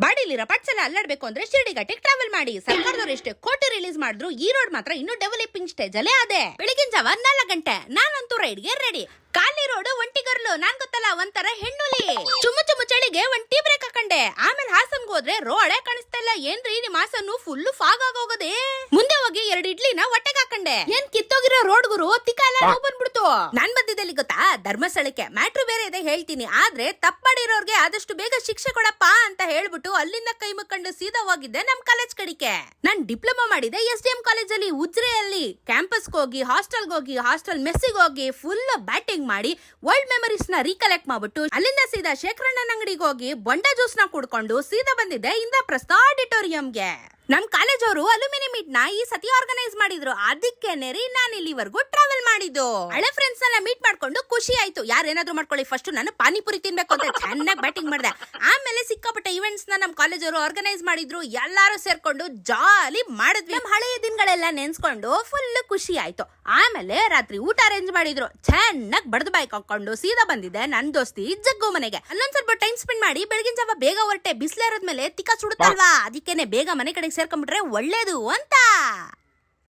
ಬಾಡಿಲಿರೋ ಪಟ್ಸ್ ಎಲ್ಲ ಅಲ್ಲಾಡ್ಬೇಕು ಅಂದ್ರೆ ಶಿರ್ಡಿಘಾಟಿಗೆ ಟ್ರಾವೆಲ್ ಮಾಡಿ. ಸರ್ಕಾರದವ್ರು ಎಷ್ಟೇ ಕೋಟಿ ರಿಲೀಸ್ ಮಾಡಿದ್ರು ಈ ರೋಡ್ ಮಾತ್ರ ಇನ್ನೂ ಡೆವಲಪಿಂಗ್ ಸ್ಟೇಜ್ ಅಲ್ಲೇ ಅದೇ. ಬೆಳಗಿನ ಜಾವ 4 ಗಂಟೆ ನಾನಂತೂ ರೈಡ್ಗೆ ರೆಡಿ. ಖಾಲಿ ರೋಡ್ ಒಂಟಿಗರ್ಲು ನಾನ್ ಗೊತ್ತಲ್ಲ ಒಂಥರ ಹೆಣ್ಣುಲಿ. ಚುಮ್ಮು ಚಳಿಗೆ ಒಂದ್ ಟೀ ಬ್ರೇಕ್ ಹಾಕೊಂಡೆ. ಆಮೇಲೆ ಹಾಸನ್ಗೆ ಹೋದ್ರೆ ರೋಡೇ ಕಾಣಿಸ್ತಾ ಇಲ್ಲ. ಏನ್ರಿ ನಿಮ್ ಹಾಸನ್ನು ಫುಲ್ ಫಾಗ್ ಆಗೋಗದೆ. ಮುಂದೆ ಹೋಗಿ 2 ಇಡ್ಲಿನ ಹೊಟ್ಟೆಗೆ ಹಾಕೊಂಡೆ. ಏನ್ ಕಿತ್ತೋಗಿರೋ ರೋಡ್ ಗುರು ತಿಕ್ಕಾಲ ಬಂದ್ಬಿಡ್ತು. ನಾನ್ ಬಂದಿದ್ದಲ್ಲಿ ಗೊತ್ತಾ ಧರ್ಮಸ್ಥಳಕ್ಕೆ. ಮ್ಯಾಟ್ರು ಬೇರೆ ಇದೆ ಹೇಳ್ತೀನಿ, ಆದ್ರೆ ತಪ್ಪ ಮಾಡಿರೋರ್ಗೆ ಆದಷ್ಟು ಬೇಗ ಶಿಕ್ಷೆ ಕೊಡಪ್ಪ ಅಂತ ಹೇಳ್ಬಿಟ್ಟು ಅಲ್ಲಿಂದ ಕೈ ಮುಕ್ಕೊಂಡು ಸೀದಾ ಹೋಗಿದ್ದೆ ನಮ್ ಕಾಲೇಜ್ ಕಡಿಕೆ. ನಾನ್ ಡಿಪ್ಲೊಮಾ ಮಾಡಿದೆ SDM ಕಾಲೇಜಲ್ಲಿ ಉಜ್ರೆಯಲ್ಲಿ. ಕ್ಯಾಂಪಸ್ಗೆ ಹೋಗಿ ಹಾಸ್ಟೆಲ್ಗೆ ಹೋಗಿ ಹಾಸ್ಟೆಲ್ ಮೆಸ್ಸಿಗೆ ಹೋಗಿ ಫುಲ್ ಬ್ಯಾಟಿಂಗ್ ಮಾಡಿ ವರ್ಲ್ಡ್ ಮೆಮರೀಸ್ ನ ರೀಕಲೆಕ್ಟ್ ಮಾಡ್ಬಿಟ್ಟು ಅಲ್ಲಿಂದ ಸೀದಾ ಶೇಖರಣ್ಣನ ಅಂಗಡಿಗೆ ಹೋಗಿ ಬೊಂಡ ಜ್ಯೂಸ್ ನ ಕುಡ್ಕೊಂಡು ಸೀದಾ ಬಂದಿದ್ದೆ ಇಂದ್ರಪ್ರಸ್ಥ ಆಡಿಟೋರಿಯಂಗೆ. ನಮ್ ಕಾಲೇಜ್ ಅವರು ಅಲ್ಯೂಮಿನಿ ಮೀಟ್ ನ ಈ ಸತಿ ಆರ್ಗನೈಸ್ ಮಾಡಿದ್ರು. ಅದಕ್ಕೇನೆ ರೀ ನಾನು ಇಲ್ಲಿವರೆಗೂ ಟ್ರಾವೆಲ್ ಮಾಡಿದ್ದು. ಹಳೆ ಫ್ರೆಂಡ್ಸ್ ಎಲ್ಲ ಮೀಟ್ ಮಾಡ್ಕೊಂಡು ಖುಷಿ ಆಯ್ತು. ಯಾರೇನಾದ್ರೂ ಮಾಡ್ಕೊಳ್ಳಿ, ಫಸ್ಟ್ ನಾನು ಪಾನಿಪುರಿ ತಿನ್ಬೇಕು ಅಂತ ಚೆನ್ನಾಗಿ ಬ್ಯಾಟಿಂಗ್ ಮಾಡಿದೆ. ಆಮೇಲೆ ಸಿಕ್ಕಾಪಟ್ಟೆ ಇವೆಂಟ್ಸ್ ನ ನಮ್ ಕಾಲೇಜ್ ಅವರು ಆರ್ಗನೈಸ್ ಮಾಡಿದ್ರು. ಎಲ್ಲಾರು ಸೇರ್ಕೊಂಡು ಜಾಲಿ ಮಾಡಿದ್ವಿ. ನಮ್ ಹಳೆಯ ದಿನಗಳೆಲ್ಲ ನೆನ್ಸ್ಕೊಂಡು ಫುಲ್ ಖುಷಿ ಆಯ್ತು. ಆಮೇಲೆ ರಾತ್ರಿ ಊಟ ಅರೇಂಜ್ ಮಾಡಿದ್ರು. ಚೆನ್ನಾಗಿ ಬಡ್ದು ಬೈಕ್ ಹಾಕೊಂಡು ಸೀದಾ ಬಂದಿದ್ದೆ ನನ್ ದೋಸ್ತಿ ಜಗ್ಗು ಮನೆಗೆ. ಅಲ್ಲೊಂದ್ ಸ್ವಲ್ಪ ಟೈಮ್ ಸ್ಪೆಂಡ್ ಮಾಡಿ ಬೆಳಗಿನ ಜಾವ ಬೇಗ ಹೊರಟೆ. ಬಿಸಿಲೇರದ್ಮೇಲೆ ತಿಕ್ಕ ಸುಡುತ್ತಲ್ವಾ, ಅದಕ್ಕೇನೆ ಬೇಗ ಮನೆ ಕಡೆ ಸೇರ್ಕೊಂಡ್ಬಿಟ್ರೆ ಒಳ್ಳೇದು ಅಂತ.